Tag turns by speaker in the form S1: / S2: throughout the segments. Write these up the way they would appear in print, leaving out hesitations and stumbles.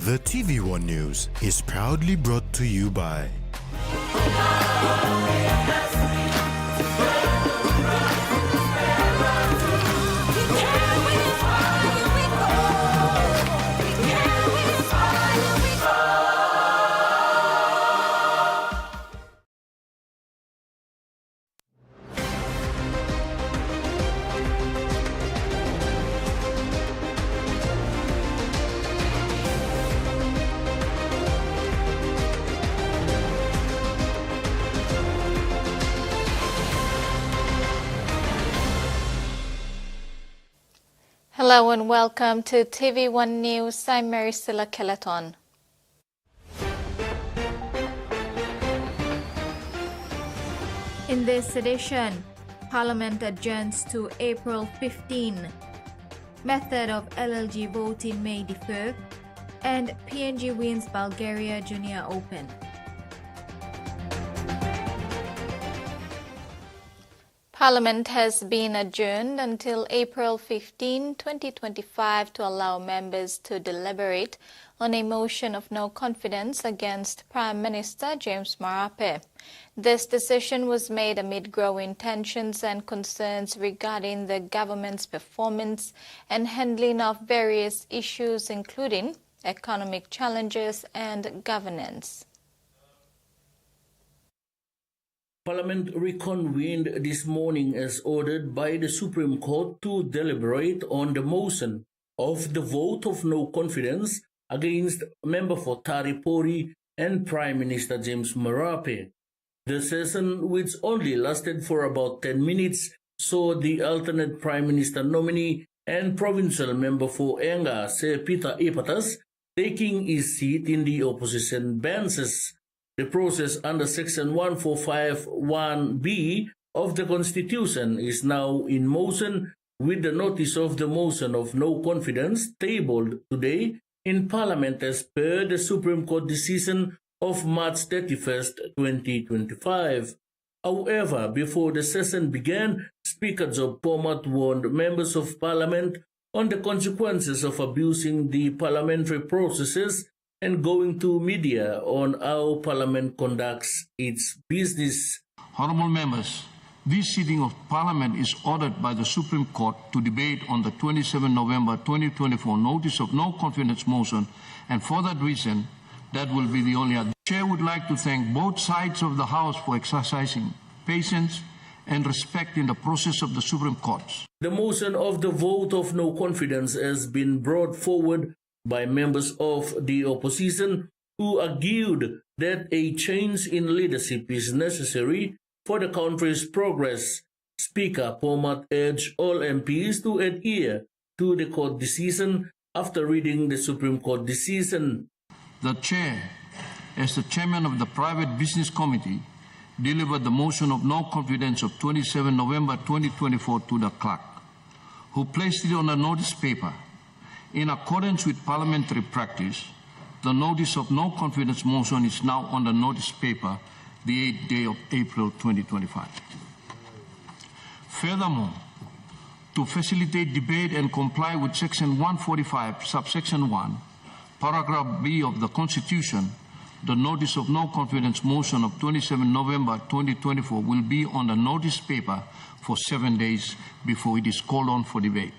S1: The TV1 News is proudly brought to you by
S2: Hello and welcome to TV1 News. I'm Maricela Kelaton. In this edition, Parliament adjourns to April 15. Method of LLG voting may differ, and PNG wins Bulgaria Junior Open. Parliament has been adjourned until April 15, 2025 to allow members to deliberate on a motion of no confidence against Prime Minister James Marape. This decision was made amid growing tensions and concerns regarding the government's performance and handling of various issues including economic challenges and governance.
S3: Parliament reconvened this morning as ordered by the Supreme Court to deliberate on the motion of the vote of no confidence against Member for Taripori and Prime Minister James Marape. The session, which only lasted for about 10 minutes, saw the alternate Prime Minister nominee and Provincial Member for Enga, Sir Peter Ipatas, taking his seat in the opposition benches. The process under Section 145(1)(b) of the Constitution is now in motion, with the notice of the motion of no confidence tabled today in Parliament as per the Supreme Court decision of March 31st, 2025. However, before the session began, Speaker Job Pomat warned members of Parliament on the consequences of abusing the parliamentary processes and going to media on how Parliament conducts its business.
S4: Honourable members, this sitting of Parliament is ordered by the Supreme Court to debate on the 27 November 2024 notice of no confidence motion, and for that reason, that will be the only. The Chair would like to thank both sides of the House for exercising patience and respect in the process of the Supreme Court.
S3: The motion of the vote of no confidence has been brought forward by members of the opposition who argued that a change in leadership is necessary for the country's progress. Speaker Pomat urged all MPs to adhere to the court decision after reading the Supreme Court decision.
S4: The Chair, as the Chairman of the Private Business Committee, delivered the motion of no confidence of 27 November 2024 to the clerk, who placed it on a notice paper. In accordance with parliamentary practice, the notice of no confidence motion is now on the notice paper, the 8th day of April 2025. Furthermore, to facilitate debate and comply with Section 145, subsection 1, paragraph B of the Constitution, the notice of no confidence motion of 27 November 2024 will be on the notice paper for 7 days before it is called on for debate.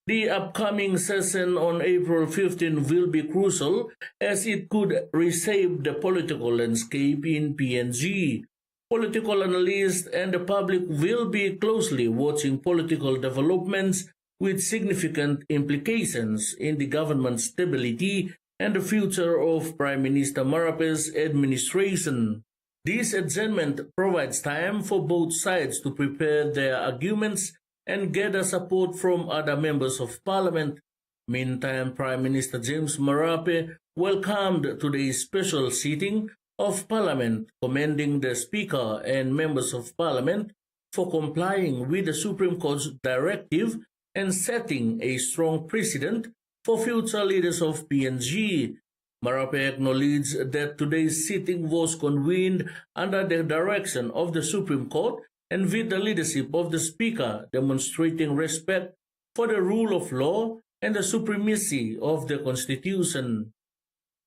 S3: The upcoming session on April 15 will be crucial as it could reshape the political landscape in PNG. Political analysts and the public will be closely watching political developments with significant implications in the government's stability and the future of Prime Minister Marape's administration. This adjournment provides time for both sides to prepare their arguments and gather support from other members of Parliament. Meantime, Prime Minister James Marape welcomed today's special sitting of Parliament, commending the Speaker and members of Parliament for complying with the Supreme Court's directive and setting a strong precedent for future leaders of PNG. Marape acknowledged that today's sitting was convened under the direction of the Supreme Court and with the leadership of the Speaker, demonstrating respect for the rule of law and the supremacy of the Constitution.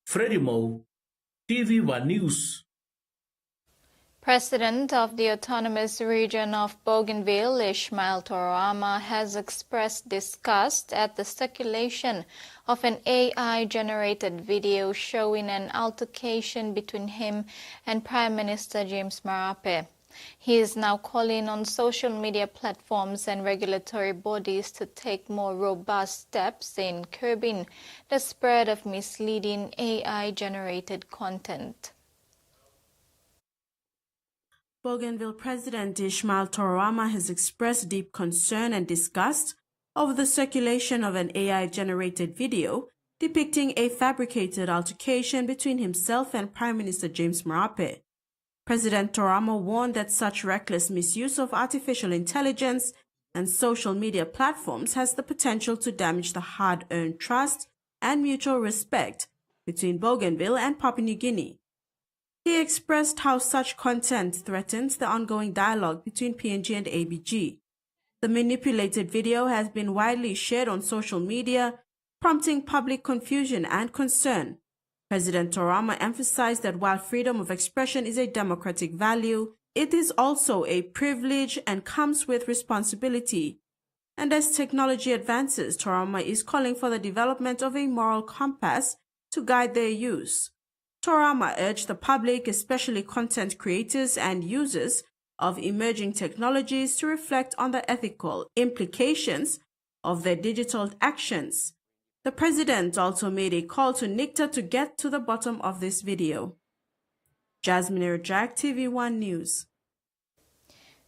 S3: Freddie Mo, TV1 News.
S2: President of the Autonomous Region of Bougainville, Ismail Torama, has expressed disgust at the circulation of an AI-generated video showing an altercation between him and Prime Minister James Marape. He is now calling on social media platforms and regulatory bodies to take more robust steps in curbing the spread of misleading AI-generated content.
S5: Bougainville President Ismail Torama has expressed deep concern and disgust over the circulation of an AI-generated video depicting a fabricated altercation between himself and Prime Minister James Marape. President Torama warned that such reckless misuse of artificial intelligence and social media platforms has the potential to damage the hard-earned trust and mutual respect between Bougainville and Papua New Guinea. He expressed how such content threatens the ongoing dialogue between PNG and ABG. The manipulated video has been widely shared on social media, prompting public confusion and concern. President Torama emphasized that while freedom of expression is a democratic value, it is also a privilege and comes with responsibility. And as technology advances, Torama is calling for the development of a moral compass to guide their use. Torama urged the public, especially content creators and users of emerging technologies, to reflect on the ethical implications of their digital actions. The president also made a call to NICTA to get to the bottom of this video. Jasmine Rajak, TV1 News.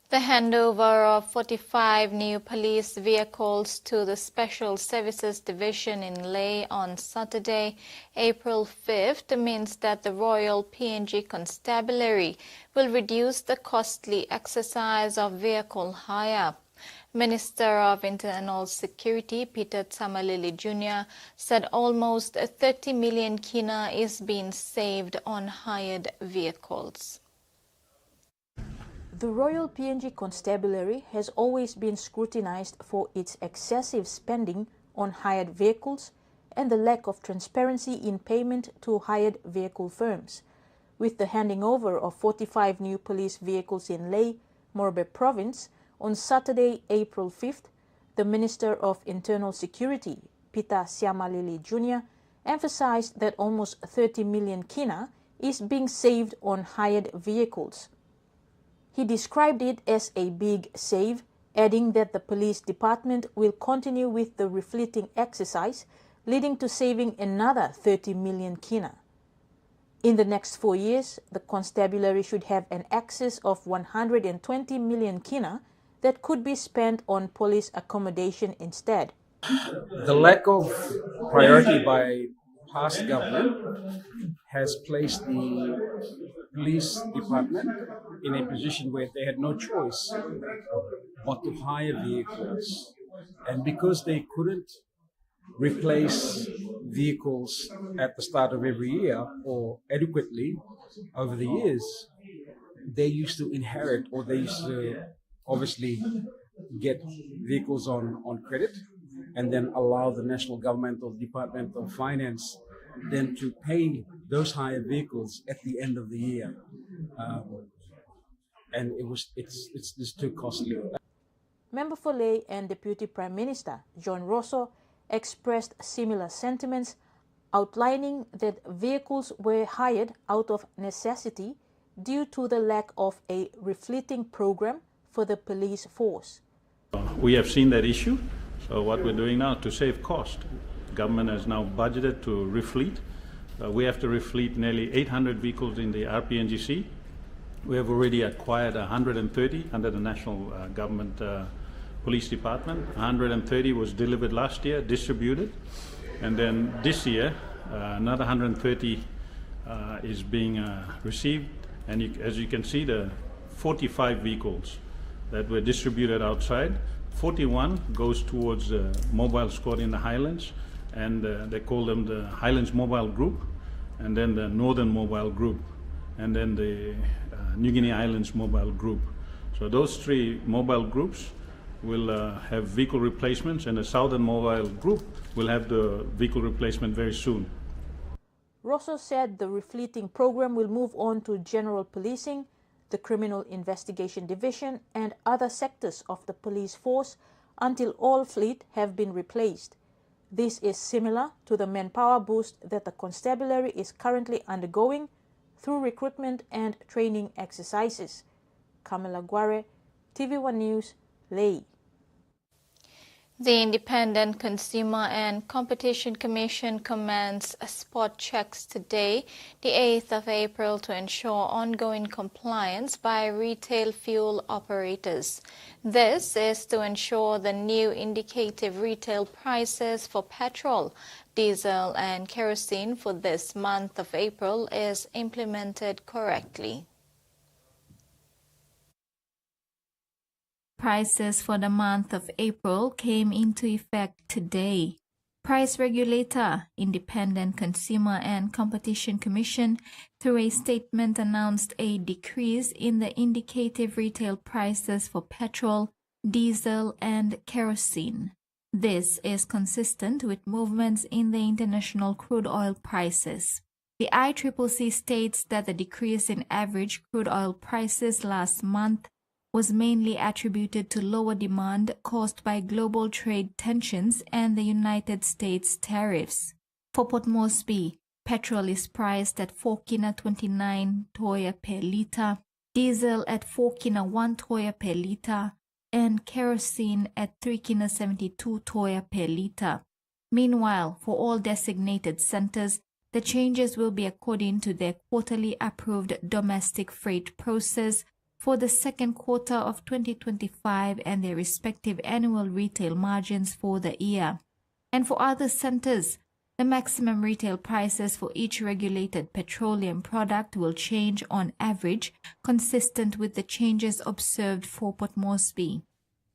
S2: The handover of 45 new police vehicles to the Special Services Division in Leh on Saturday, April 5th, means that the Royal PNG Constabulary will reduce the costly exercise of vehicle hire. Minister of Internal Security Peter Tamalili Jr. said almost 30 million kina is being saved on hired vehicles.
S6: The Royal PNG Constabulary has always been scrutinized for its excessive spending on hired vehicles and the lack of transparency in payment to hired vehicle firms. With the handing over of 45 new police vehicles in Leh, Morobe Province, on Saturday, April 5th, the Minister of Internal Security, Peter Tamalili Jr., emphasized that almost 30 million kina is being saved on hired vehicles. He described it as a big save, adding that the police department will continue with the refleeting exercise, leading to saving another 30 million kina. In the next 4 years, the constabulary should have an excess of 120 million kina that could be spent on police accommodation instead.
S7: The lack of priority by past government has placed the police department in a position where they had no choice but to hire vehicles. And because they couldn't replace vehicles at the start of every year or adequately over the years, they used to inherit, or they used to obviously get vehicles on credit and then allow the national government or Department of Finance then to pay those hired vehicles at the end of the year. And it's just too costly.
S6: Member for Leh and Deputy Prime Minister John Rosso expressed similar sentiments, outlining that vehicles were hired out of necessity due to the lack of a refleeting program for the police force.
S8: We have seen that issue, so what we're doing now to save cost, government has now budgeted to refleet. We have to refleet nearly 800 vehicles in the RPNGC. We have already acquired 130 under the National Government Police Department. 130 was delivered last year, distributed, and then this year another 130 is being received. And as you can see, the 45 vehicles that were distributed outside, 41 goes towards the mobile squad in the Highlands, and they call them the Highlands Mobile Group, and then the Northern Mobile Group, and then the New Guinea Islands Mobile Group. So those three mobile groups will have vehicle replacements, and the Southern Mobile Group will have the vehicle replacement very soon.
S6: Rosso said the refleeting program will move on to general policing, the Criminal Investigation Division, and other sectors of the police force until all fleet have been replaced. This is similar to the manpower boost that the constabulary is currently undergoing through recruitment and training exercises. Kamala Guare, TV1 News, Lae.
S2: The Independent Consumer and Competition Commission commenced spot checks today, the 8th of April, to ensure ongoing compliance by retail fuel operators. This is to ensure the new indicative retail prices for petrol, diesel and kerosene for this month of April is implemented correctly. Prices for the month of April came into effect today. Price regulator, Independent Consumer and Competition Commission, through a statement announced a decrease in the indicative retail prices for petrol, diesel and kerosene. This is consistent with movements in the international crude oil prices. The ICCC states that the decrease in average crude oil prices last month was mainly attributed to lower demand caused by global trade tensions and the United States tariffs. For Port Moresby, petrol is priced at 4.29 toya per litre, diesel at 4.1 toya per litre, and kerosene at 3.72 toya per litre. Meanwhile, for all designated centres, the changes will be according to their quarterly approved domestic freight process for the second quarter of 2025 and their respective annual retail margins for the year. And for other centres, the maximum retail prices for each regulated petroleum product will change on average, consistent with the changes observed for Port Moresby.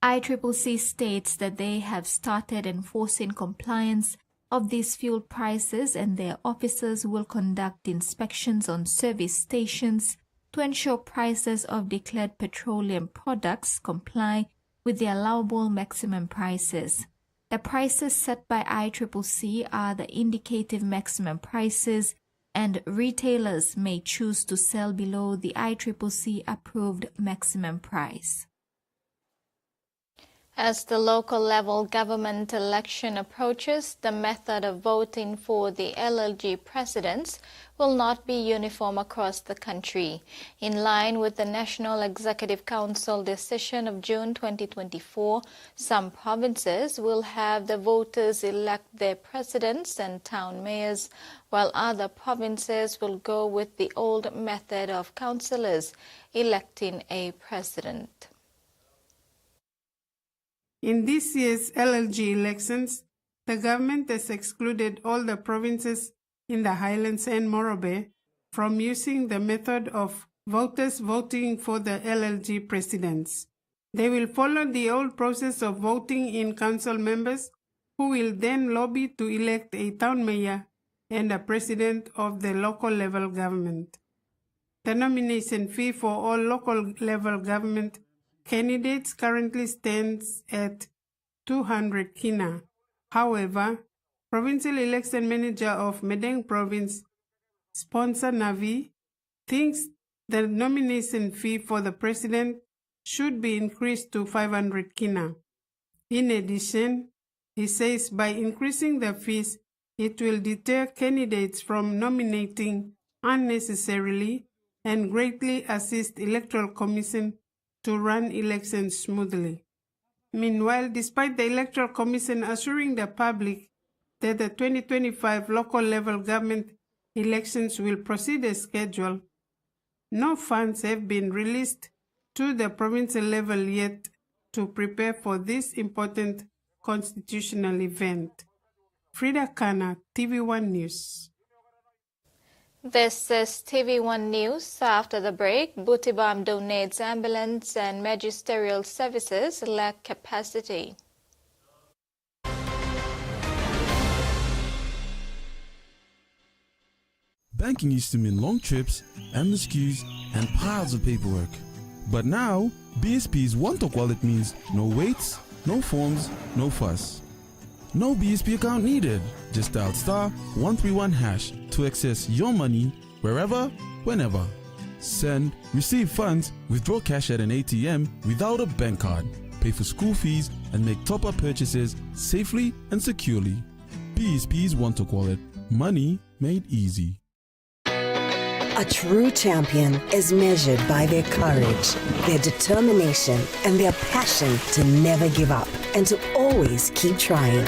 S2: ICCC states that they have started enforcing compliance of these fuel prices and their officers will conduct inspections on service stations to ensure prices of declared petroleum products comply with the allowable maximum prices. The prices set by ICCC are the indicative maximum prices, and retailers may choose to sell below the ICCC approved maximum price. As the local level government election approaches, the method of voting for the LLG presidents will not be uniform across the country. In line with the National Executive Council decision of June 2024, some provinces will have the voters elect their presidents and town mayors, while other provinces will go with the old method of councillors electing a president.
S9: In this year's LLG elections, the government has excluded all the provinces in the Highlands and Morobe from using the method of voters voting for the LLG presidents. They will follow the old process of voting in council members, who will then lobby to elect a town mayor and a president of the local level government. The nomination fee for all local level government candidates currently stands at 200 kina. However, Provincial Election Manager of Medang Province, Sponsor Navi, thinks the nomination fee for the president should be increased to 500 kina. In addition, he says by increasing the fees, it will deter candidates from nominating unnecessarily and greatly assist Electoral Commission to run elections smoothly. Meanwhile, despite the Electoral Commission assuring the public that the 2025 local level government elections will proceed as scheduled, no funds have been released to the provincial level yet to prepare for this important constitutional event. Frida Kana, TV1 News.
S2: This is TV1 News. After the break, Butibam donates ambulance and magisterial services lack capacity.
S10: Banking used to mean long trips, endless queues, and piles of paperwork. But now, BSP's One Talk Wallet means no waits, no forms, no fuss. No BSP account needed. Just dial *131# to access your money wherever, whenever. Send, receive funds, withdraw cash at an ATM without a bank card, pay for school fees, and make top-up purchases safely and securely. BSP's One-Talk-Wallet. Money made easy.
S11: A true champion is measured by their courage, their determination, and their passion to never give up and to always keep trying.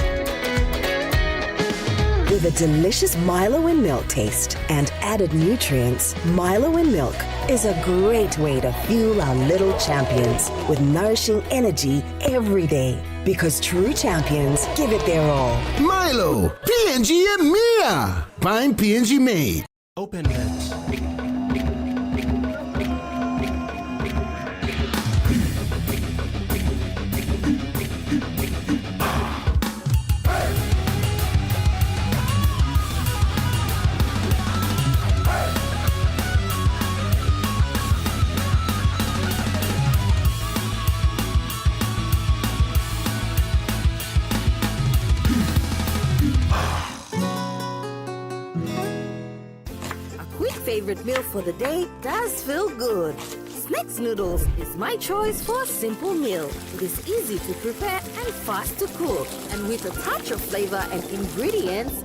S11: With a delicious Milo in milk taste and added nutrients, Milo in milk is a great way to fuel our little champions with nourishing energy every day. Because true champions give it their all.
S12: Milo, PNG and Mia. Prime PNG made.
S1: Open it.
S11: Favorite meal for the day does feel good. Snacks noodles is my choice for a simple meal. It is easy to prepare and fast to cook, and with a touch of flavor and ingredients,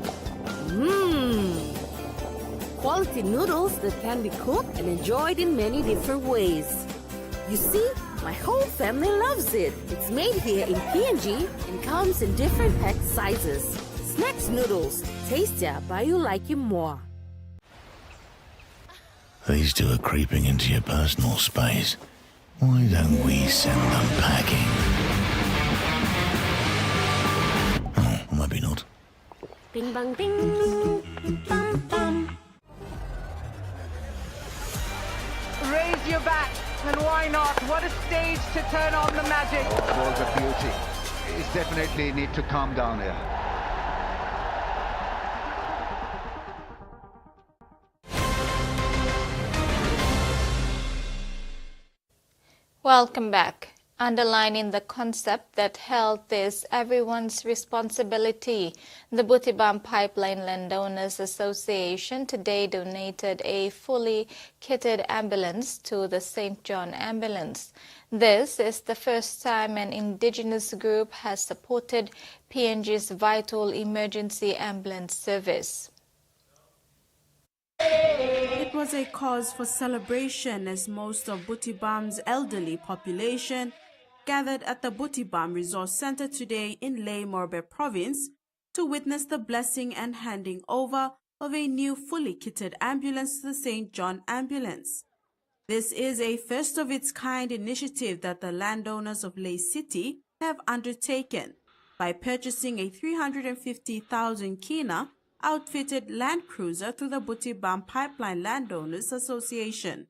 S11: quality noodles that can be cooked and enjoyed in many different ways. You see, my whole family loves it. It's made here in PNG and comes in different pack sizes. Snacks noodles, tastier but you like it more.
S12: These two are creeping into your personal space. Why don't we send them packing? Oh, maybe not.
S11: Bing bang bing. Bum bum.
S13: Raise your bat, and why not? What a stage to turn on the magic.
S14: Balls of beauty. It's definitely need to calm down here.
S2: Welcome back. Underlining the concept that health is everyone's responsibility, the Butibam Pipeline Landowners Association today donated a fully kitted ambulance to the St. John Ambulance. This is the first time an indigenous group has supported PNG's vital emergency ambulance service.
S5: It was a cause for celebration as most of Butibam's elderly population gathered at the Butibam Resource Center today in Ley Morbe Province to witness the blessing and handing over of a new fully kitted ambulance to the St. John Ambulance. This is a first-of-its-kind initiative that the landowners of Ley City have undertaken by purchasing a 350,000 kina outfitted Land Cruiser through the Butibam Pipeline Landowners Association.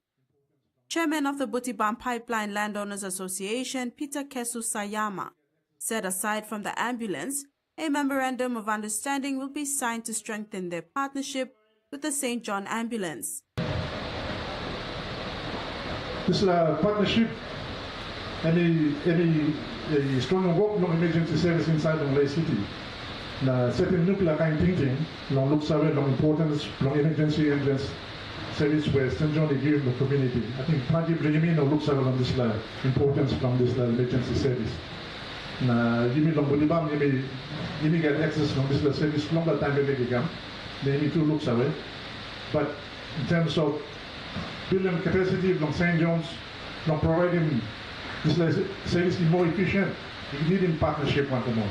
S5: Chairman of the Butibam Pipeline Landowners Association, Peter Kesu Sayama, said aside from the ambulance, a memorandum of understanding will be signed to strengthen their partnership with the St. John Ambulance.
S15: This partnership, any strong work long emergency service inside of Ley City. Certain nuclear kind thinking, long look survey, long importance, long emergency ambulance service where St. John is giving the community. I think Prajib Regime look survey on this importance from this emergency service. You mean long Budibam, you may get access from this service longer time than they come. They need to look survey. But in terms of building capacity from St. John's, long providing this service is more efficient. You need in partnership one to more.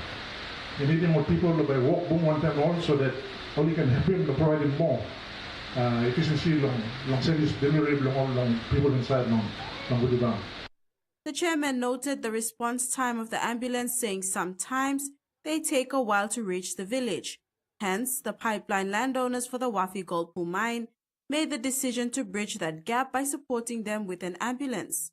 S15: You need more people by walk boom one time all so that all you can help him to provide him more efficiency long service delivery long people inside long Budibam.
S5: The chairman noted the response time of the ambulance, saying sometimes they take a while to reach the village. Hence, the pipeline landowners for the Wafi Golpu mine made the decision to bridge that gap by supporting them with an ambulance.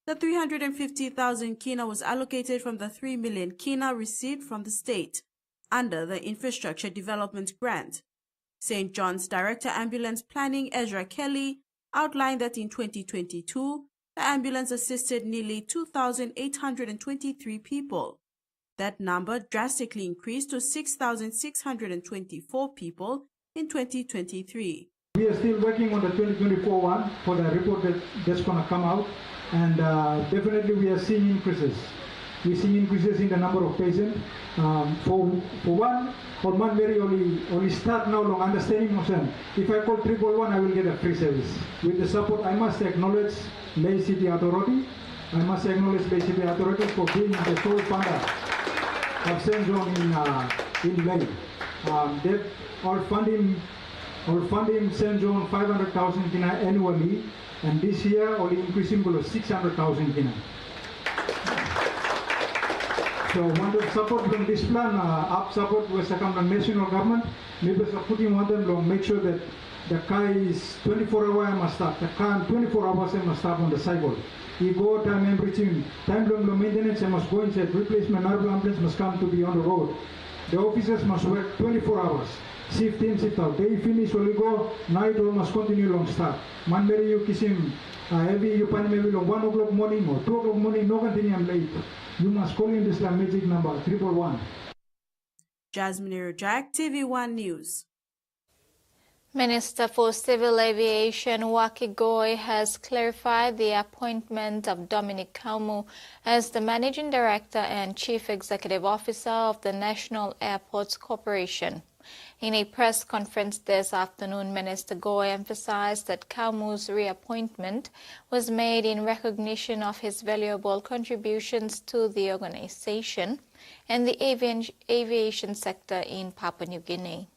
S5: The 350,000 kina was allocated from the 3 million kina received from the state under the Infrastructure Development Grant. St. John's Director Ambulance Planning Ezra Kelly outlined that in 2022, the ambulance assisted nearly 2,823 people. That number drastically increased to 6,624 people in 2023.
S16: We are still working on the 2024 one for the report that's going to come out, and definitely we are seeing increases. We're seeing increases in the number of patients. For one, or man very only start now long understanding myself. If I call 111, I will get a free service. With the support, I must acknowledge Lay City Authority. I must acknowledge Lay City Authority for being the sole funder of St. John in Lay. They all funding St. John 500,000 kina annually, and this year only increasing below 600,000 kina. So one of support from this plan, up support was come from national government. Maybe putting one them long, make sure that the car is 24 hours must start. The car 24 hours must start on the cycle. You go time and reaching time long maintenance and must go inside replacement ambulance must come to be on the road. The officers must work 24 hours. Shift in, shift out. They finish only go, night all must continue long start. Man very you kiss him every you pan maybe long 1 o'clock morning or 2 o'clock morning, no continue late. You must call in this magic number 311.
S5: Jasmine Rajak, TV1 News.
S2: Minister for Civil Aviation Waki Goy has clarified the appointment of Dominic Kaumu as the Managing Director and Chief Executive Officer of the National Airports Corporation. In a press conference this afternoon, Minister Goy emphasized that Kaumu's reappointment was made in recognition of his valuable contributions to the organization and the aviation sector in Papua New Guinea.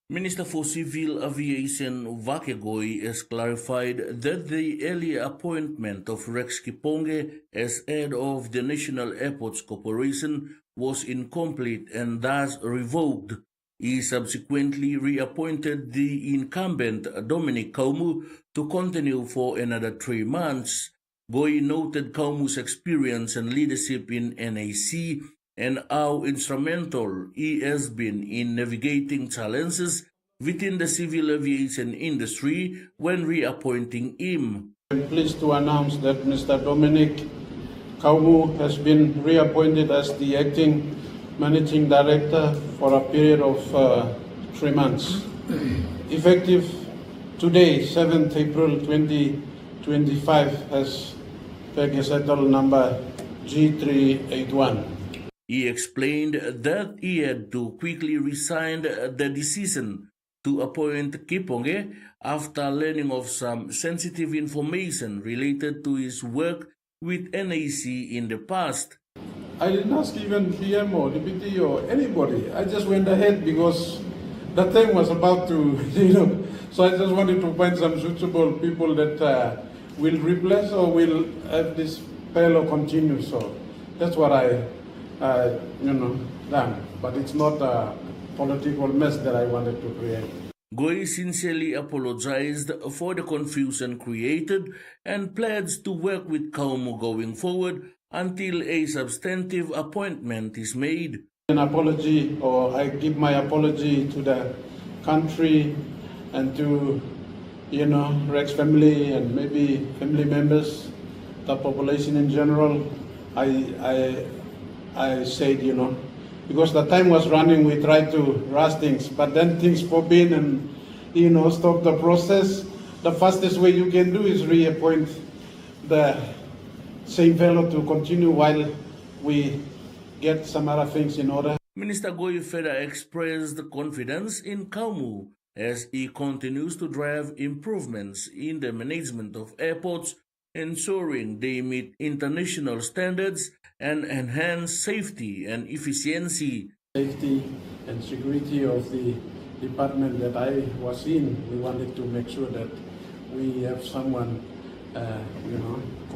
S3: Minister for Civil Aviation Vakegoy has clarified that the earlier appointment of Rex Kiponge as head of the National Airports Corporation was incomplete and thus revoked. He subsequently reappointed the incumbent Dominic Kaumu to continue for another 3 months. Goy noted Kaumu's experience and leadership in NAC and how instrumental he has been in navigating challenges within the civil aviation industry when reappointing him.
S17: I'm pleased to announce that Mr. Dominic Kaumu has been reappointed as the acting managing director for a period of 3 months. Effective today, 7th April 2025, as Pegasettle number G381.
S3: He explained that he had to quickly resign the decision to appoint Kiponge after learning of some sensitive information related to his work with NAC in the past.
S17: I didn't ask even PM or DPT or anybody. I just went ahead because the time was about to, so I just wanted to find some suitable people that will replace or will have this fellow continue. So that's what I done, but it's not a political mess that I wanted to create.
S3: Goy sincerely apologized for the confusion created and pledged to work with Kaumu going forward until a substantive appointment is made.
S17: An apology, or I give my apology to the country and to, Rex family and maybe family members, the population in general. I said, because the time was running, we tried to rush things, but then things pop in and, stop the process. The fastest way you can do is reappoint the same fellow to continue while we get some other things in order.
S3: Minister Goy further expressed confidence in Kaumu as he continues to drive improvements in the management of airports, ensuring they meet international standards and enhance safety and efficiency.
S17: Safety and security of the department that I was in, we wanted to make sure that we have someone,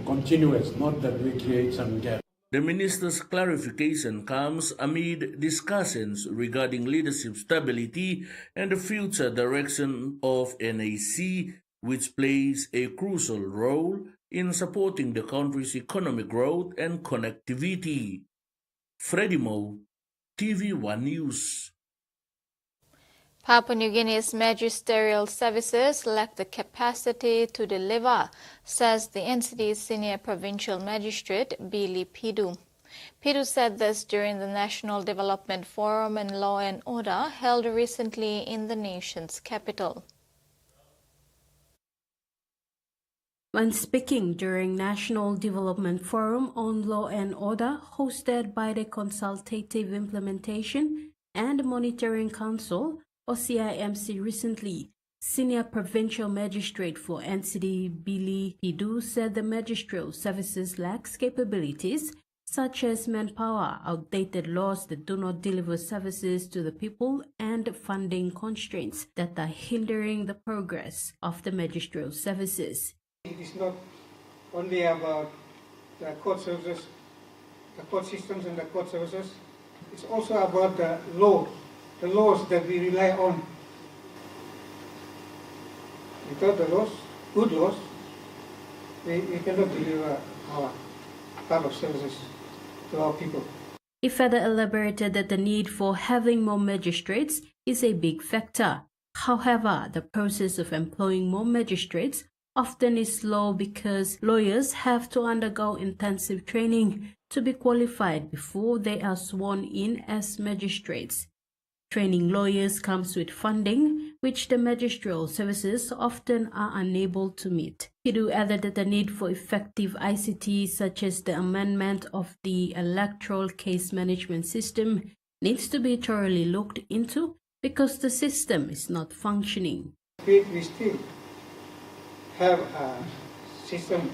S17: continuous, not that we create some gap.
S3: The minister's clarification comes amid discussions regarding leadership stability and the future direction of NAC, which plays a crucial role in supporting the country's economic growth and connectivity. Freddie Mo, TV1 News.
S2: Papua New Guinea's magisterial services lack the capacity to deliver, says the NCD's senior provincial magistrate, Billy Pidu. Pidu said this during the National Development Forum on Law and Order held recently in the nation's capital.
S5: When speaking during National Development Forum on Law and Order hosted by the Consultative Implementation and Monitoring Council, or CIMC, recently, Senior Provincial Magistrate for NCD Billy Pidu said the magisterial services lacks capabilities such as manpower, outdated laws that do not deliver services to the people, and funding constraints that are hindering the progress of the magisterial services.
S18: It is not only about the court services, the court systems and the court services. It's also about the laws that we rely on. Without the laws, good laws, we cannot deliver our part of services to our people.
S5: He further elaborated that the need for having more magistrates is a big factor. However, the process of employing more magistrates often is slow because lawyers have to undergo intensive training to be qualified before they are sworn in as magistrates. Training lawyers comes with funding, which the magisterial services often are unable to meet. Pidu added that the need for effective ICT, such as the amendment of the electoral case management system, needs to be thoroughly looked into because the system is not functioning.
S18: We still have a system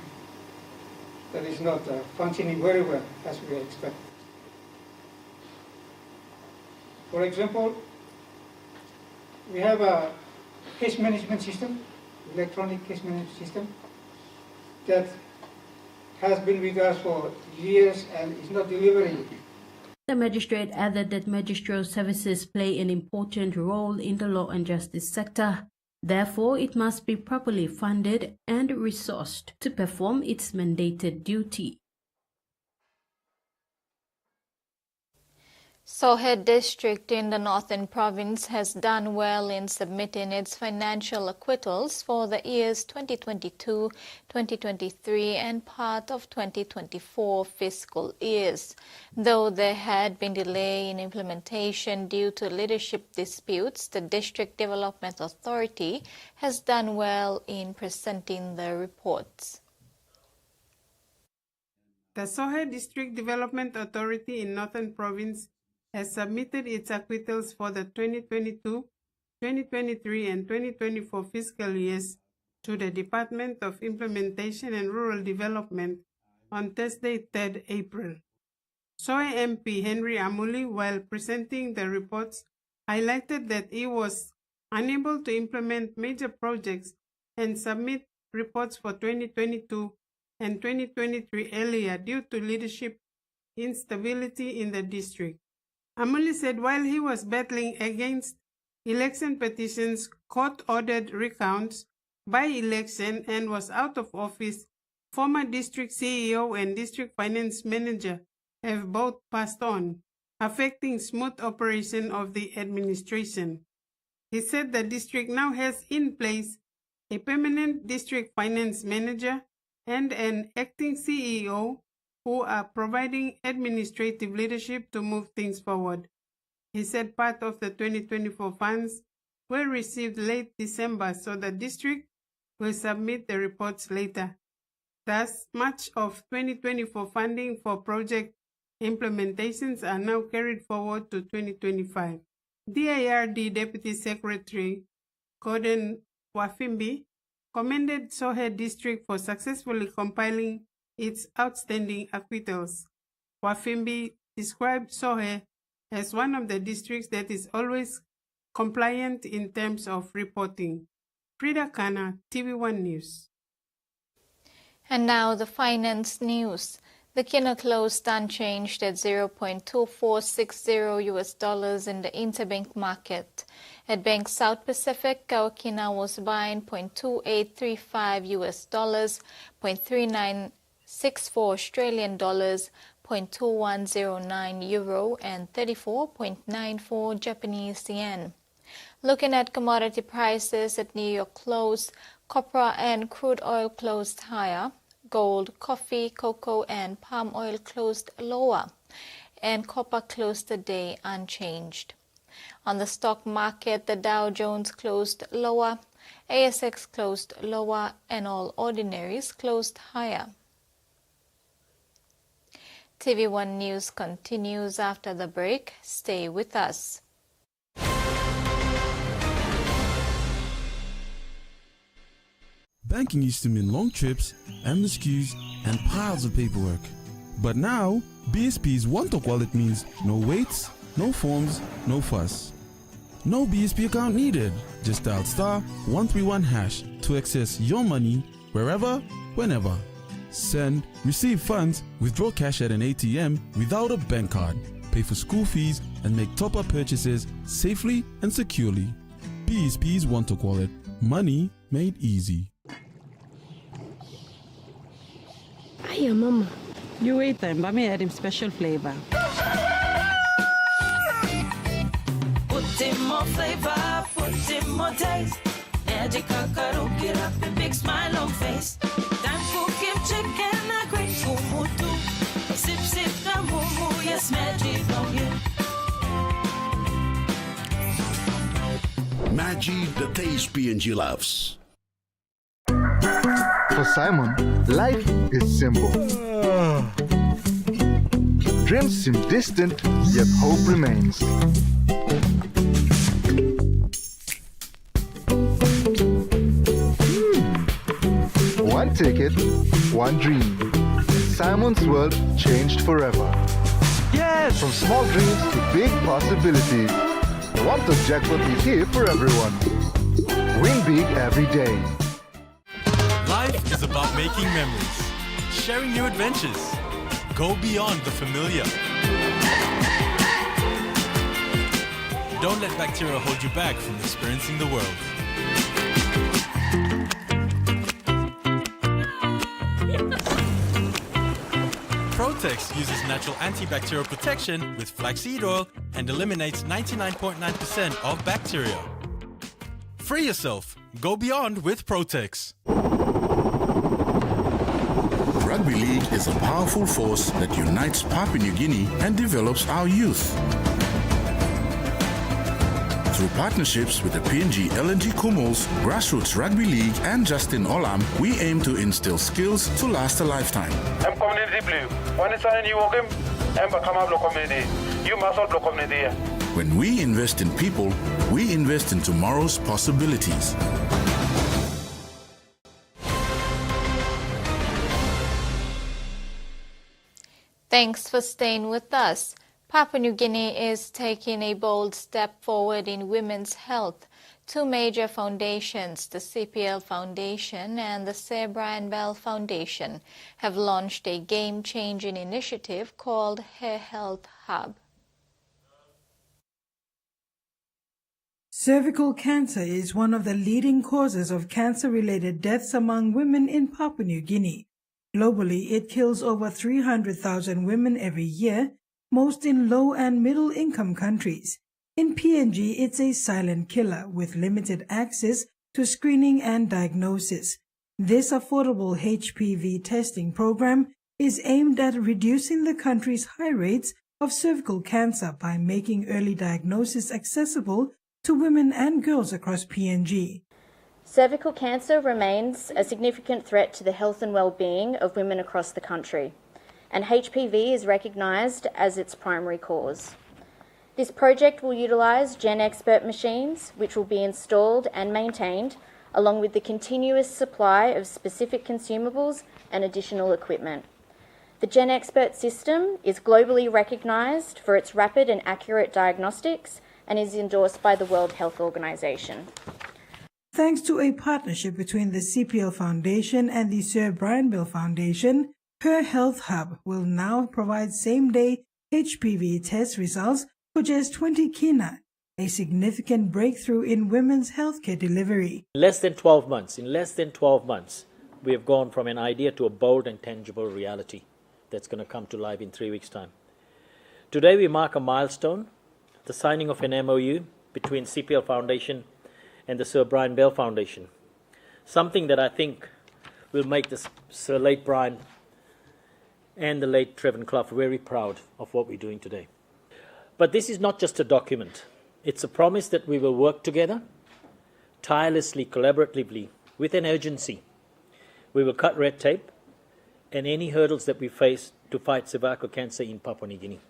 S18: that is not functioning very well as we expect. For example, we have a case management system, electronic case management system, that has been with us for years and is not delivering.
S5: The magistrate added that magisterial services play an important role in the law and justice sector. Therefore, it must be properly funded and resourced to perform its mandated duty.
S2: Sohe district in the Northern Province has done well in submitting its financial acquittals for the years 2022, 2023 and part of 2024 fiscal years. Though there had been delay in implementation due to leadership disputes, the District Development Authority has done well in presenting the reports.
S9: The Sohe District Development Authority in Northern Province has submitted its acquittals for the 2022, 2023 and 2024 fiscal years to the Department of Implementation and Rural Development on Thursday, 3rd April. Sohe MP Henry Amuli, while presenting the reports, highlighted that he was unable to implement major projects and submit reports for 2022 and 2023 earlier due to leadership instability in the district. Amuli said while he was battling against election petitions, court-ordered recounts, by-election, and was out of office, former district CEO and district finance manager have both passed on, affecting smooth operation of the administration. He said the district now has in place a permanent district finance manager and an acting CEO who are providing administrative leadership to move things forward. He said part of the 2024 funds were received late December, so the district will submit the reports later. Thus, much of 2024 funding for project implementations are now carried forward to 2025. DIRD Deputy Secretary Gordon Wafimbi commended Sohe District for successfully compiling its outstanding acquittals. Wafimbi described Sohe as one of the districts that is always compliant in terms of reporting. Frida Kana, TV1 News.
S2: And now the finance news. The kina closed unchanged at $0.2460 in the interbank market. At Bank South Pacific, our kina was buying $0.2835, $0.3964 Australian dollars, $0.2109 euro, and 34.94 Japanese yen. Looking at commodity prices at New York close, copra and crude oil closed higher. Gold, coffee, cocoa, and palm oil closed lower, and copper closed the day unchanged. On the stock market, the Dow Jones closed lower, ASX closed lower, and all ordinaries closed higher. TV1 News continues after the break. Stay with us.
S10: Banking used to mean long trips, endless queues, and piles of paperwork. But now, BSP's one-talk wallet means no waits, no forms, no fuss. No BSP account needed. Just dial *131# to access your money wherever, whenever. Send, receive funds, withdraw cash at an ATM without a bank card, pay for school fees, and make top-up purchases safely and securely. BSP's one-talk wallet. Money made easy.
S19: Hiya, Mama. You wait time, but me add him special flavor.
S20: Put in more flavor, put in more taste. Magic kakaru, get up and big smile on face. Time for kim chicken, a great kumutu. Sip, sip, na mumu, yes, magic on you.
S21: Maggi, the taste P&G loves.
S22: For Simon, life is simple. Dreams seem distant, yet hope remains. One ticket, one dream. Simon's world changed forever. Yes! From small dreams to big possibilities. The one-talk jackpot is here for everyone. Win big every day.
S23: Life is about making memories, sharing new adventures. Go beyond the familiar. Don't let bacteria hold you back from experiencing the world. Protex uses natural antibacterial protection with flaxseed oil and eliminates 99.9% of bacteria. Free yourself. Go beyond with Protex.
S21: Rugby League is a powerful force that unites Papua New Guinea and develops our youth. Through partnerships with the PNG LNG Kumals, Grassroots Rugby League and Justin Olam, we aim to instill skills to last a lifetime.
S24: I'm community blue. When it's on you welcome, I'm a community. You must also community.
S21: When we invest in people, we invest in tomorrow's possibilities.
S2: Thanks for staying with us. Papua New Guinea is taking a bold step forward in women's health. Two major foundations, the CPL Foundation and the Sir Brian Bell Foundation, have launched a game-changing initiative called Her Health Hub.
S25: Cervical cancer is one of the leading causes of cancer-related deaths among women in Papua New Guinea. Globally, it kills over 300,000 women every year, most in low and middle-income countries. In PNG, it's a silent killer with limited access to screening and diagnosis. This affordable HPV testing program is aimed at reducing the country's high rates of cervical cancer by making early diagnosis accessible to women and girls across PNG.
S26: Cervical cancer remains a significant threat to the health and well-being of women across the country, and HPV is recognised as its primary cause. This project will utilise GenExpert machines, which will be installed and maintained, along with the continuous supply of specific consumables and additional equipment. The GenExpert system is globally recognised for its rapid and accurate diagnostics and is endorsed by the World Health Organization.
S25: Thanks to a partnership between the CPL Foundation and the Sir Brian Bell Foundation, Her Health Hub will now provide same-day HPV test results for just 20 kina, a significant breakthrough in women's healthcare delivery.
S27: In less than 12 months, we have gone from an idea to a bold and tangible reality that's going to come to life in 3 weeks' time. Today we mark a milestone, the signing of an MOU between CPL Foundation and the Sir Brian Bell Foundation. Something that I think will make the Sir late Brian and the late Trevor Clough very proud of what we're doing today. But this is not just a document. It's a promise that we will work together, tirelessly, collaboratively, with an urgency. We will cut red tape and any hurdles that we face to fight cervical cancer in Papua New Guinea.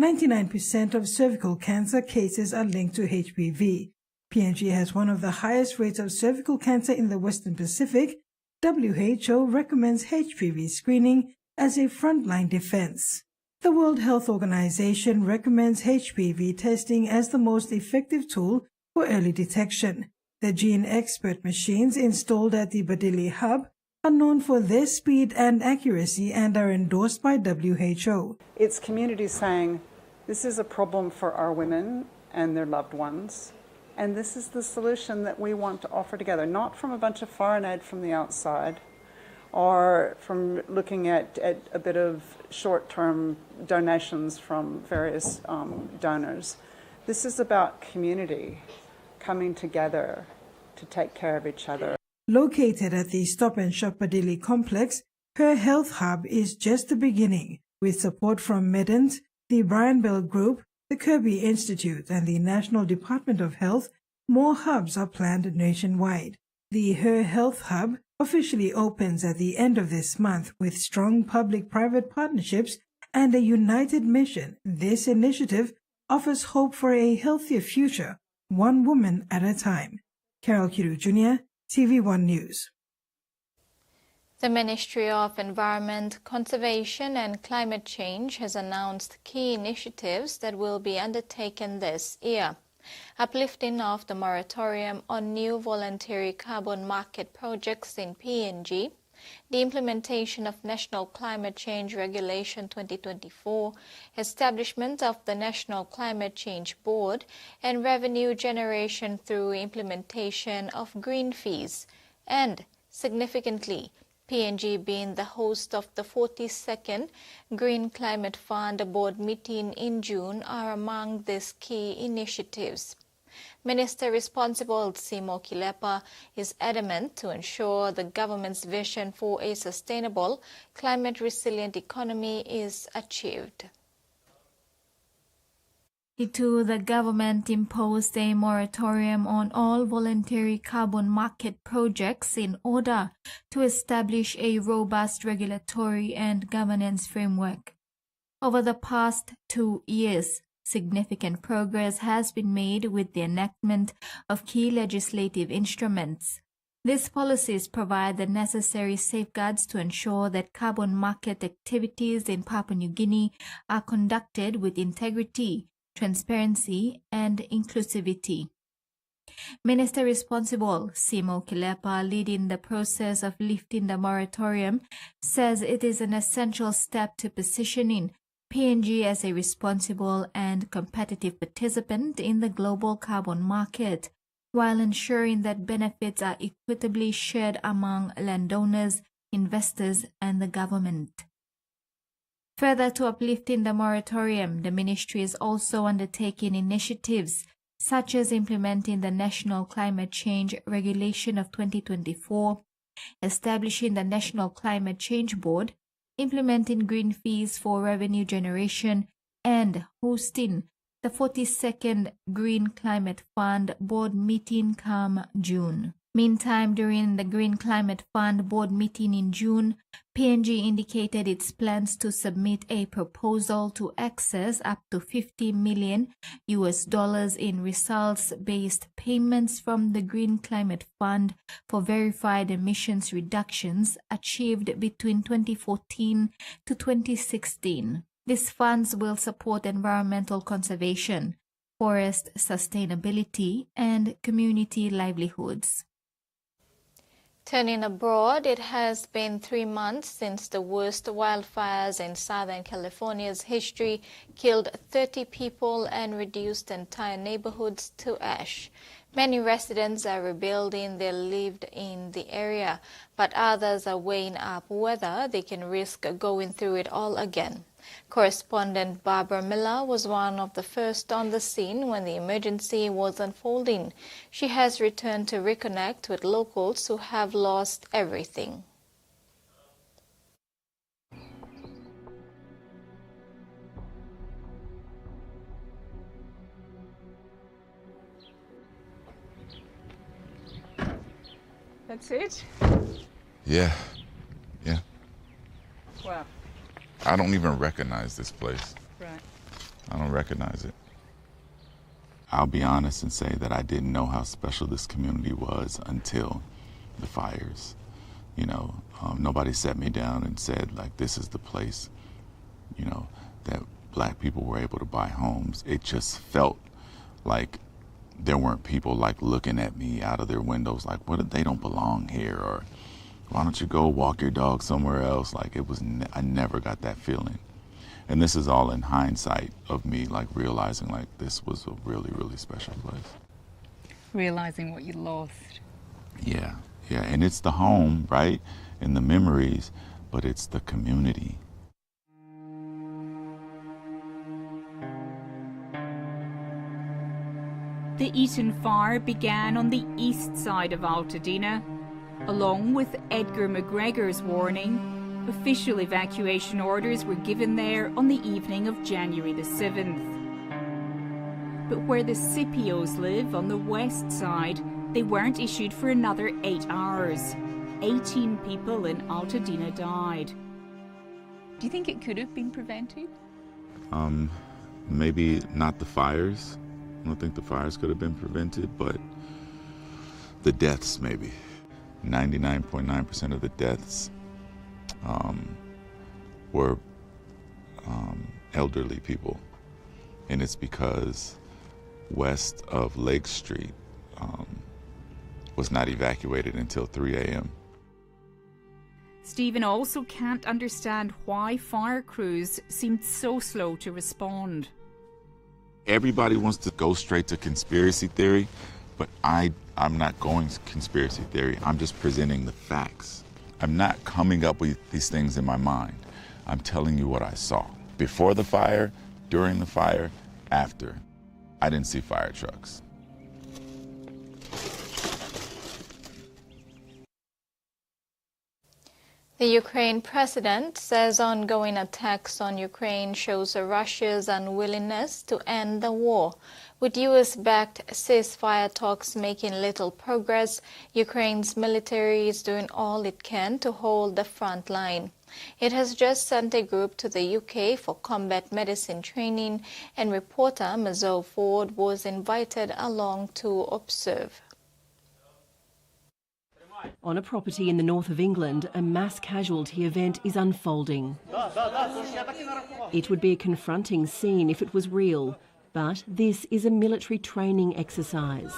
S25: 99% of cervical cancer cases are linked to HPV. PNG has one of the highest rates of cervical cancer in the Western Pacific. WHO recommends HPV screening as a frontline defense. The World Health Organization recommends HPV testing as the most effective tool for early detection. The gene expert machines installed at the Badili Hub are known for their speed and accuracy and are endorsed by WHO.
S1: It's communities saying, this is a problem for our women and their loved ones, and this is the solution that we want to offer together, not from a bunch of foreign aid from the outside or from looking at a bit of short-term donations from various donors. This is about community coming together to take care of each other.
S25: Located at the Stop and Shop Badili complex, Her Health Hub is just the beginning. With support from Medent, the Brian Bell Group, the Kirby Institute, and the National Department of Health, more hubs are planned nationwide. The Her Health Hub officially opens at the end of this month with strong public-private partnerships and a united mission. This initiative offers hope for a healthier future, one woman at a time. Carol Kiru Jr., TV1 News.
S2: The Ministry of Environment, Conservation and Climate Change has announced key initiatives that will be undertaken this year. Uplifting of the moratorium on new voluntary carbon market projects in PNG, the implementation of National Climate Change Regulation 2024, establishment of the National Climate Change Board, and revenue generation through implementation of green fees, and, significantly, PNG being the host of the 42nd Green Climate Fund Board meeting in June are among these key initiatives. Minister responsible Simo Kilepa is adamant to ensure the government's vision for a sustainable, climate-resilient economy is achieved. The government imposed a moratorium on all voluntary carbon market projects in order to establish a robust regulatory and governance framework. Over the past 2 years, significant progress has been made with the enactment of key legislative instruments. These policies provide the necessary safeguards to ensure that carbon market activities in Papua New Guinea are conducted with integrity, transparency and inclusivity. Minister responsible Simo Kilepa, leading the process of lifting the moratorium, says it is an essential step to positioning PNG as a responsible and competitive participant in the global carbon market, while ensuring that benefits are equitably shared among landowners, investors and the government. Further to uplifting the moratorium, the ministry is also undertaking initiatives such as implementing the National Climate Change Regulation of 2024, establishing the National Climate Change Board, implementing green fees for revenue generation, and hosting the 42nd Green Climate Fund Board meeting come June. Meantime, during the Green Climate Fund Board meeting in June, PNG indicated its plans to submit a proposal to access up to $50 million in results-based payments from the Green Climate Fund for verified emissions reductions achieved between 2014 to 2016. These funds will support environmental conservation, forest sustainability, and community livelihoods. Turning abroad, it has been 3 months since the worst wildfires in Southern California's history killed 30 people and reduced entire neighborhoods to ash. Many residents are rebuilding their lived in the area, but others are weighing up whether they can risk going through it all again. Correspondent Barbara Miller was one of the first on the scene when the emergency was unfolding. She has returned to reconnect with locals who have lost everything.
S4: That's it?
S6: Yeah.
S4: Wow.
S6: I don't even recognize this place.
S4: Right.
S6: I don't recognize it. I'll be honest and say that I didn't know how special this community was until the fires. You know, nobody sat me down and said, like, this is the place, you know, that black people were able to buy homes. It just felt like there weren't people, like, looking at me out of their windows like, what if they don't belong here? Or why don't you go walk your dog somewhere else? Like, it was, I never got that feeling. And this is all in hindsight of me, like, realizing, like, this was a really, really special place.
S4: Realizing what you lost.
S6: Yeah. And it's the home, right? And the memories, but it's the community.
S7: The Eaton fire began on the east side of Altadena. Along with Edgar McGregor's warning, official evacuation orders were given there on the evening of January the 7th. But where the Scipios live on the west side, they weren't issued for another 8 hours. 18 people in Altadena died.
S4: Do you think it could have been prevented?
S6: Maybe not the fires. I don't think the fires could have been prevented, but the deaths maybe. 99.9% of the deaths were elderly people. And it's because west of Lake Street was not evacuated until 3 a.m.
S7: Stephen also can't understand why fire crews seemed so slow to respond.
S6: Everybody wants to go straight to conspiracy theory, but I'm not going conspiracy theory. I'm just presenting the facts. I'm not coming up with these things in my mind. I'm telling you what I saw. Before the fire, during the fire, after. I didn't see fire trucks.
S2: The Ukraine president says ongoing attacks on Ukraine shows Russia's unwillingness to end the war. With US-backed ceasefire talks making little progress, Ukraine's military is doing all it can to hold the front line. It has just sent a group to the UK for combat medicine training, and reporter Mazo Ford was invited along to observe.
S8: On a property in the north of England, a mass casualty event is unfolding. It would be a confronting scene if it was real, but this is a military training exercise.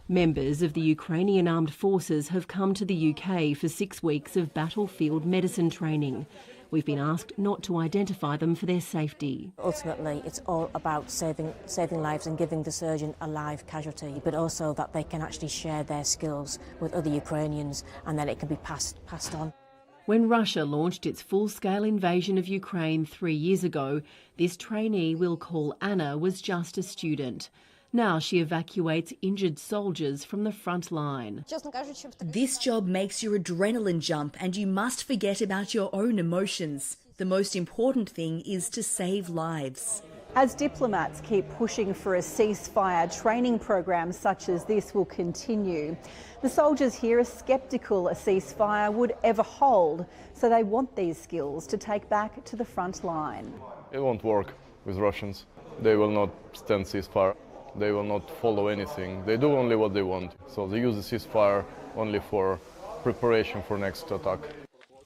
S8: Members of the Ukrainian Armed Forces have come to the UK for 6 weeks of battlefield medicine training. We've been asked not to identify them for their safety.
S11: Ultimately, it's all about saving lives and giving the surgeon a live casualty, but also that they can actually share their skills with other Ukrainians and then it can be passed on.
S8: When Russia launched its full-scale invasion of Ukraine 3 years ago, this trainee we'll call Anna was just a student. Now she evacuates injured soldiers from the front line.
S12: This job makes your adrenaline jump and you must forget about your own emotions. The most important thing is to save lives.
S13: As diplomats keep pushing for a ceasefire, training programs such as this will continue. The soldiers here are sceptical a ceasefire would ever hold, so they want these skills to take back to the front line.
S28: It won't work with Russians. They will not stand ceasefire. They will not follow anything. They do only what they want. So they use the ceasefire only for preparation for next attack.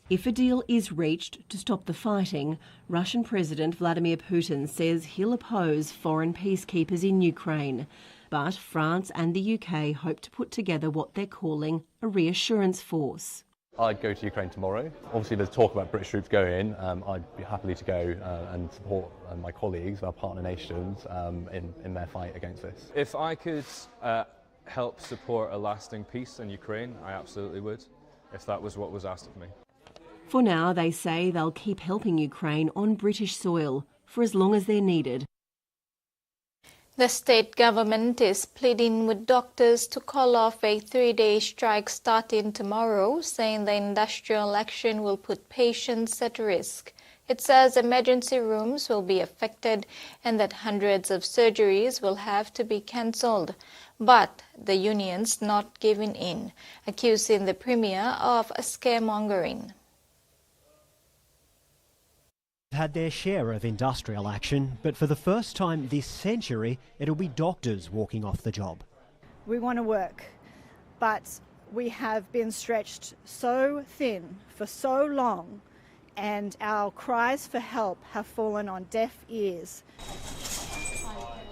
S8: If a deal is reached to stop the fighting, Russian President Vladimir Putin says he'll oppose foreign peacekeepers in Ukraine. But France and the UK hope to put together what they're calling a reassurance force.
S29: I'd go to Ukraine tomorrow. Obviously there's talk about British troops going. I'd be happily to go and support my colleagues, our partner nations, in their fight against this.
S30: If I could help support a lasting peace in Ukraine, I absolutely would, if that was what was asked of me.
S8: For now, they say they'll keep helping Ukraine on British soil for as long as they're needed.
S2: The state government is pleading with doctors to call off a 3-day strike starting tomorrow, saying the industrial action will put patients at risk. It says emergency rooms will be affected and that hundreds of surgeries will have to be cancelled. But the union's not giving in, accusing the Premier of scaremongering.
S3: Had their share of industrial action, but for the first time this century, it'll be doctors walking off the job.
S5: We want to work, but we have been stretched so thin for so long, and our cries for help have fallen on deaf ears.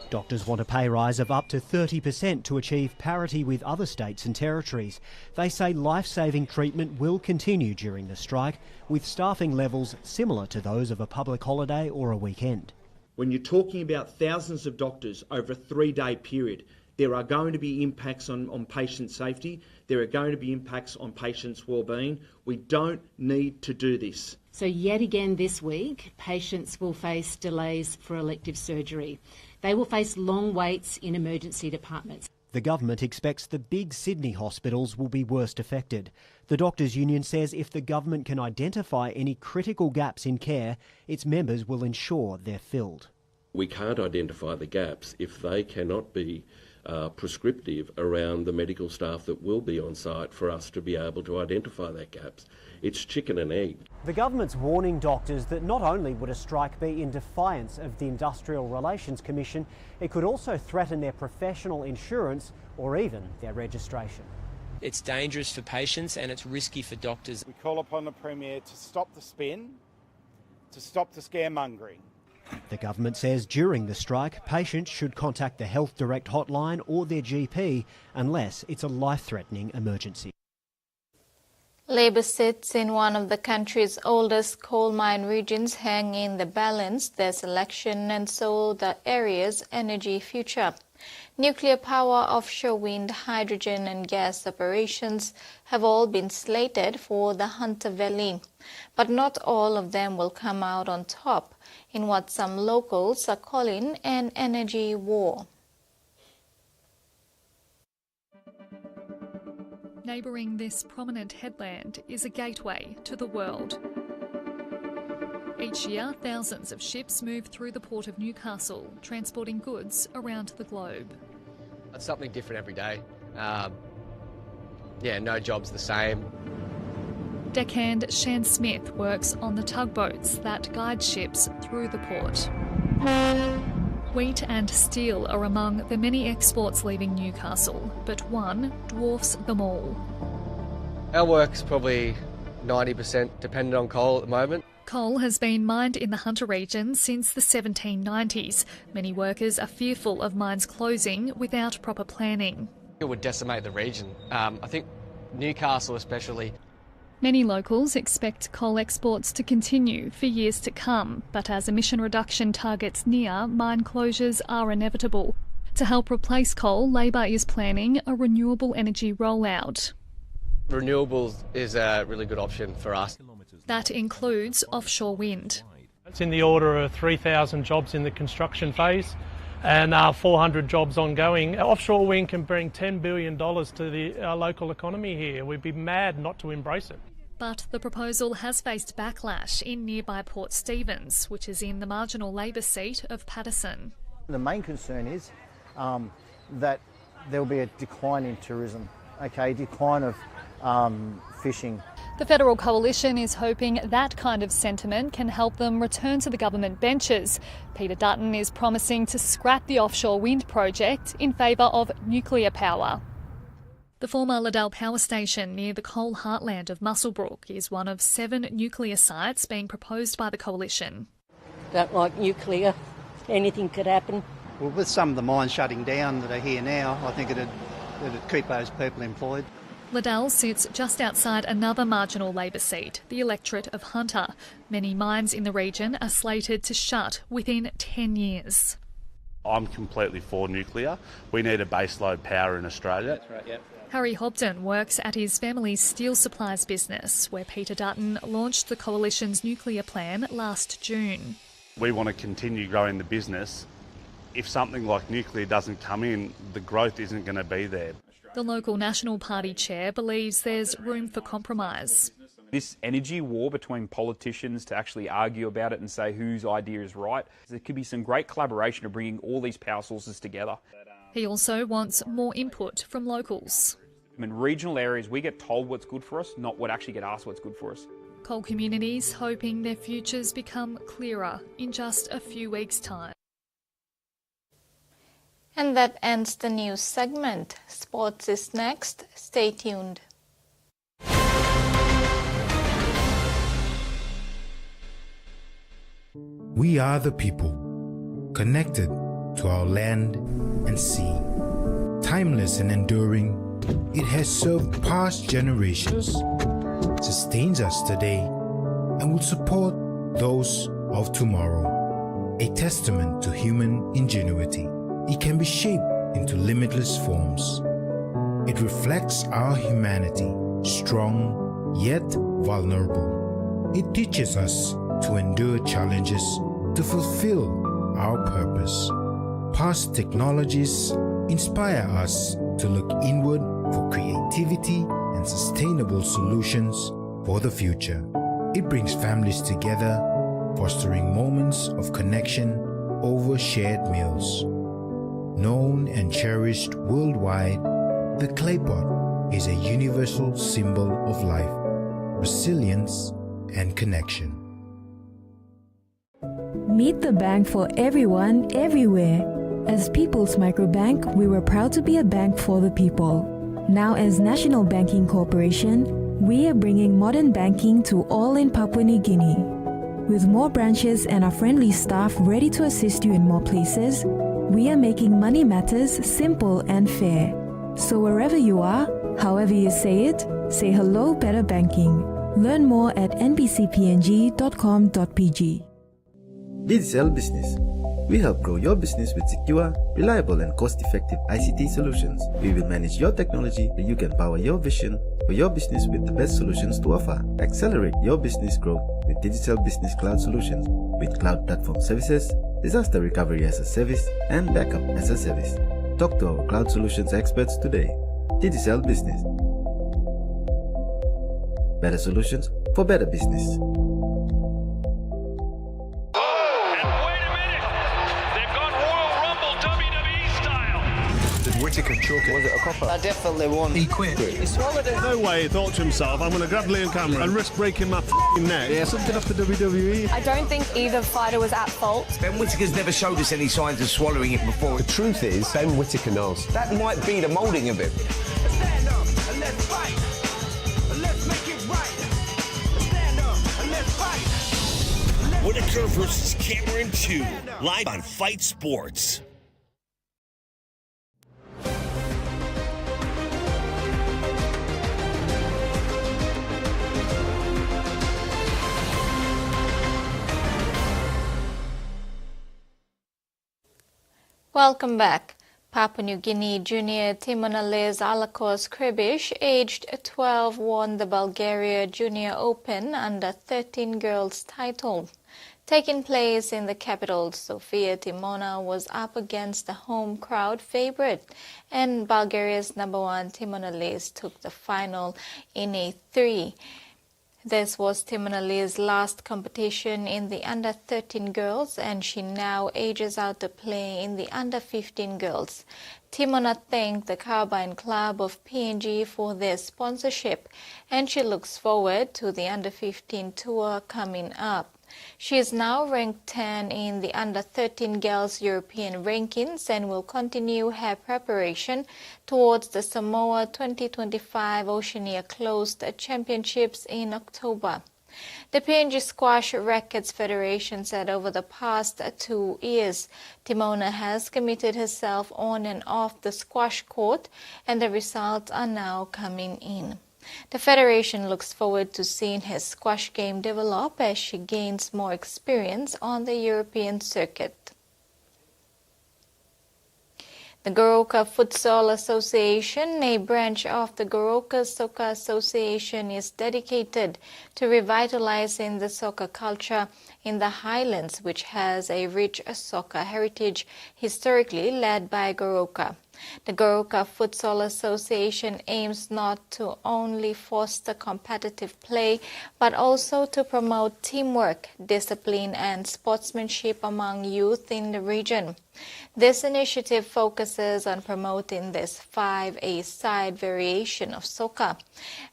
S3: Doctors want a pay rise of up to 30% to achieve parity with other states and territories. They say life-saving treatment will continue during the strike, with staffing levels similar to those of a public holiday or a weekend.
S9: When you're talking about thousands of doctors over a 3-day period, there are going to be impacts on patient safety. There are going to be impacts on patients' wellbeing. We don't need to do this.
S10: So yet again this week, patients will face delays for elective surgery. They will face long waits in emergency departments.
S3: The government expects the big Sydney hospitals will be worst affected. The Doctors' Union says if the government can identify any critical gaps in care, its members will ensure they're filled.
S14: We can't identify the gaps if they cannot be prescriptive around the medical staff that will be on site for us to be able to identify that gaps. It's chicken and egg.
S3: The government's warning doctors that not only would a strike be in defiance of the Industrial Relations Commission, it could also threaten their professional insurance or even their registration.
S15: It's dangerous for patients and it's risky for doctors.
S16: We call upon the Premier to stop the spin, to stop the scaremongering.
S3: The government says during the strike, patients should contact the Health Direct hotline or their GP unless it's a life-threatening emergency.
S2: Labor sits in one of the country's oldest coal mine regions, hang in the balance their selection and so the area's energy future. Nuclear power, offshore wind, hydrogen and gas operations have all been slated for the Hunter Valley. But not all of them will come out on top in what some locals are calling an energy war.
S17: Neighbouring this prominent headland is a gateway to the world. Each year, thousands of ships move through the port of Newcastle, transporting goods around the globe.
S18: It's something different every day. No job's the same.
S17: Deckhand Shan Smith works on the tugboats that guide ships through the port. Wheat and steel are among the many exports leaving Newcastle, but one dwarfs them all.
S18: Our work's probably 90% dependent on coal at the moment.
S17: Coal has been mined in the Hunter region since the 1790s. Many workers are fearful of mines closing without proper planning.
S18: It would decimate the region. I think Newcastle especially.
S17: Many locals expect coal exports to continue for years to come, but as emission reduction targets near, mine closures are inevitable. To help replace coal, Labor is planning a renewable energy rollout.
S18: Renewables is a really good option for us.
S17: That includes offshore wind.
S19: It's in the order of 3,000 jobs in the construction phase and 400 jobs ongoing. Offshore wind can bring $10 billion to the local economy here. We'd be mad not to embrace it.
S17: But the proposal has faced backlash in nearby Port Stephens, which is in the marginal Labor seat of Paterson.
S31: The main concern is that there will be a decline in tourism, decline of fishing.
S17: The Federal Coalition is hoping that kind of sentiment can help them return to the government benches. Peter Dutton is promising to scrap the offshore wind project in favour of nuclear power. The former Liddell Power Station near the coal heartland of Muswellbrook is one of 7 nuclear sites being proposed by the Coalition.
S32: Don't like nuclear. Anything could happen.
S33: Well, with some of the mines shutting down that are here now, I think it'd keep those people employed.
S17: Liddell sits just outside another marginal Labor seat, the electorate of Hunter. Many mines in the region are slated to shut within 10 years.
S1: I'm completely for nuclear. We need a baseload power in Australia.
S4: That's right, yep.
S17: Harry Hobden works at his family's steel supplies business, where Peter Dutton launched the Coalition's nuclear plan last June.
S1: We want to continue growing the business. If something like nuclear doesn't come in, the growth isn't going to be there.
S17: The local National Party chair believes there's room for compromise.
S6: This energy war between politicians to actually argue about it and say whose idea is right, there could be some great collaboration of bringing all these power sources together.
S17: He also wants more input from locals.
S6: In regional areas, we get told what's good for us, not what actually get asked what's good for us.
S17: Coal communities hoping their futures become clearer in just a few weeks' time.
S2: And that ends the news segment. Sports is next. Stay tuned.
S7: We are the people, connected to our land and sea. Timeless and enduring, it has served past generations, sustains us today, and will support those of tomorrow. A testament to human ingenuity, it can be shaped into limitless forms. It reflects our humanity, strong yet vulnerable. It teaches us to endure challenges to fulfill our purpose. Past technologies inspire us to look inward for creativity and sustainable solutions for the future. It brings families together, fostering moments of connection over shared meals. Known and cherished worldwide, the clay pot is a universal symbol of life, resilience, and connection.
S11: Meet the bank for everyone, everywhere. As People's Microbank, we were proud to be a bank for the people. Now as National Banking Corporation, we are bringing modern banking to all in Papua New Guinea. With more branches and our friendly staff ready to assist you in more places, we are making money matters simple and fair. So wherever you are, however you say it, say hello Better Banking. Learn more at nbcpng.com.pg.
S20: Digicel Business. We help grow your business with secure, reliable and cost-effective ICT solutions. We will manage your technology so you can power your vision for your business with the best solutions to offer. Accelerate your business growth with Digicel Business Cloud Solutions with cloud platform services, disaster recovery as a service and backup as a service. Talk to our cloud solutions experts today. Digicel Business. Better solutions for better business.
S21: Whittaker choke it. Was it a copper?
S22: I definitely won.
S21: He quit.
S22: He swallowed it.
S21: No way he thought to himself, I'm going to grab Liam Cameron and risk breaking my f***ing neck. Yeah, something off the WWE.
S23: I don't think either fighter was at fault.
S22: Ben Whittaker's never showed us any signs of swallowing it before.
S21: The truth is, Ben Whittaker knows.
S22: That might be the moulding of it. Stand up and let's fight. Let's make it right. Stand up and let's fight.
S24: Whittaker versus Cameron 2, live on Fight Sports.
S2: Welcome back. Papua New Guinea junior Timonales Alakos Kribish, aged 12, won the Bulgaria Junior Open Under-13 girls title. Taking place in the capital, Sofia, Timona was up against the home crowd favorite, and Bulgaria's number one Timonales took the final in a 3. This was Timonale's last competition in the Under-13 girls, and she now ages out to play in the Under-15 girls. Timona thanked the Carbine Club of PNG for their sponsorship, and she looks forward to the Under-15 tour coming up. She is now ranked 10 in the Under-13 girls European rankings and will continue her preparation towards the Samoa 2025 Oceania Closed Championships in October. The PNG Squash Rackets Federation said over the past 2 years, Timona has committed herself on and off the squash court, and the results are now coming in. The Federation looks forward to seeing her squash game develop as she gains more experience on the European circuit. The Goroka Futsal Association, a branch of the Goroka Soccer Association, is dedicated to revitalizing the soccer culture in the Highlands, which has a rich soccer heritage historically led by Goroka. The Goroka Futsal Association aims not to only foster competitive play, but also to promote teamwork, discipline, and sportsmanship among youth in the region. This initiative focuses on promoting this 5A-side variation of soccer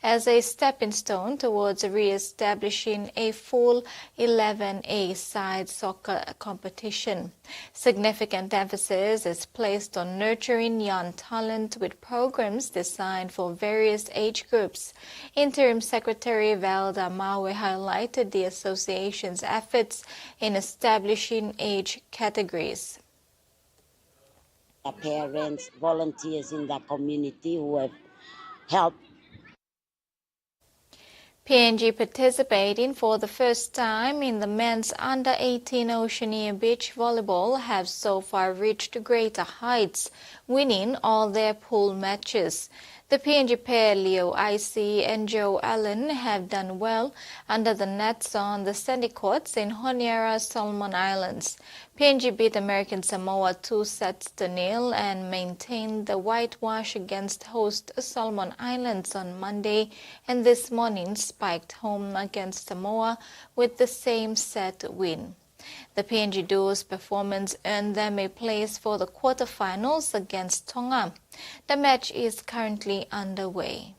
S2: as a stepping stone towards re-establishing a full 11A-side soccer competition. Significant emphasis is placed on nurturing young talent with programs designed for various age groups. Interim Secretary Velda Mawe highlighted the association's efforts in establishing age categories.
S4: Parents, volunteers in the community who have helped.
S2: PNG participating for the first time in the men's under-18 Oceania Beach Volleyball have so far reached greater heights, winning all their pool matches. The PNG pair Leo Icy and Joe Allen have done well under the nets on the sandy courts in Honiara, Solomon Islands. PNG beat American Samoa 2-0 and maintained the whitewash against host Solomon Islands on Monday, and this morning spiked home against Samoa with the same set win. The PNG duo's performance earned them a place for the quarterfinals against Tonga. The match is currently underway.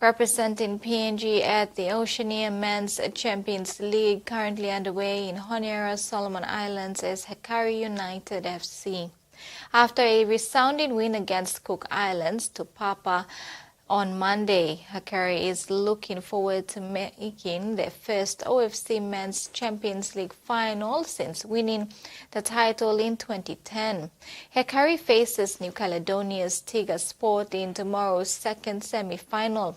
S2: Representing PNG at the Oceania Men's Champions League currently underway in Honiara, Solomon Islands is Hikari United FC. After a resounding win against Cook Islands to Papa on Monday, Hikari is looking forward to making their first OFC Men's Champions League final since winning the title in 2010. Hikari faces New Caledonia's Tiga Sport in tomorrow's second semi-final.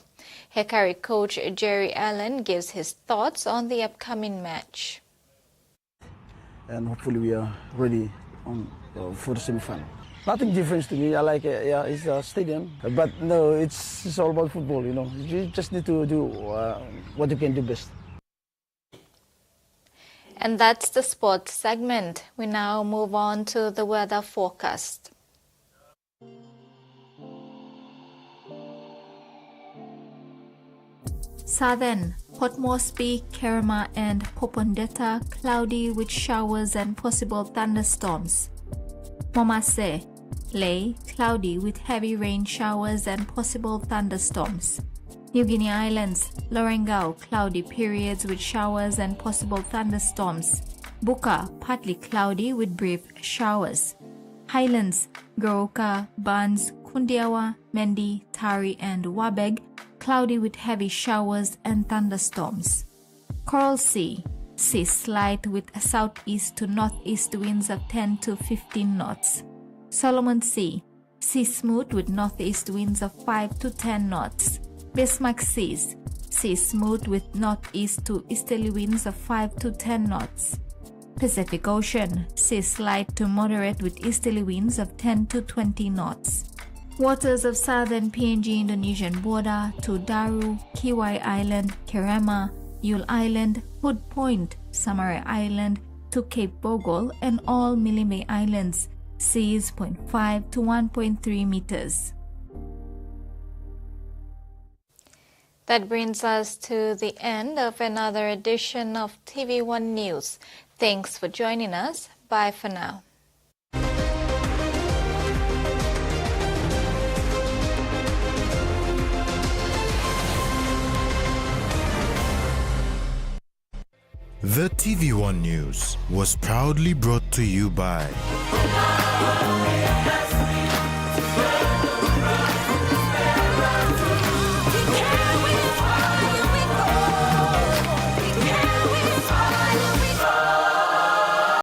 S2: Hikari coach Jerry Allen gives his thoughts on the upcoming match.
S5: And hopefully we are ready for the semi-final. Nothing different to me. I like it. Yeah, it's a stadium. But no, it's all about football, you know. You just need to do what you can do best.
S2: And that's the sports segment. We now move on to the weather forecast. Southern, Port Moresby, Kerema and Popondetta, cloudy with showers and possible thunderstorms. Momase, Ley, cloudy with heavy rain showers and possible thunderstorms. New Guinea Islands, Lorengau, cloudy periods with showers and possible thunderstorms. Buka, partly cloudy with brief showers. Highlands, Goroka, Barnes, Kundiawa, Mendi, Tari and Wabeg, cloudy with heavy showers and thunderstorms. Coral Sea, sea slight with southeast to northeast winds of 10 to 15 knots. Solomon Sea, sea smooth with northeast winds of 5 to 10 knots. Bismarck Seas, sea smooth with northeast to easterly winds of 5 to 10 knots. Pacific Ocean, sea slight to moderate with easterly winds of 10 to 20 knots. Waters of southern PNG Indonesian border to Daru, Kiwai Island, Kerema, Yule Island, Hood Point, Samare Island to Cape Bogle and all Milime Islands, seas 0.5 to 1.3 meters. That brings us to the end of another edition of TV1 News. Thanks for joining us. Bye for now.
S7: The TV1 News was proudly brought to you by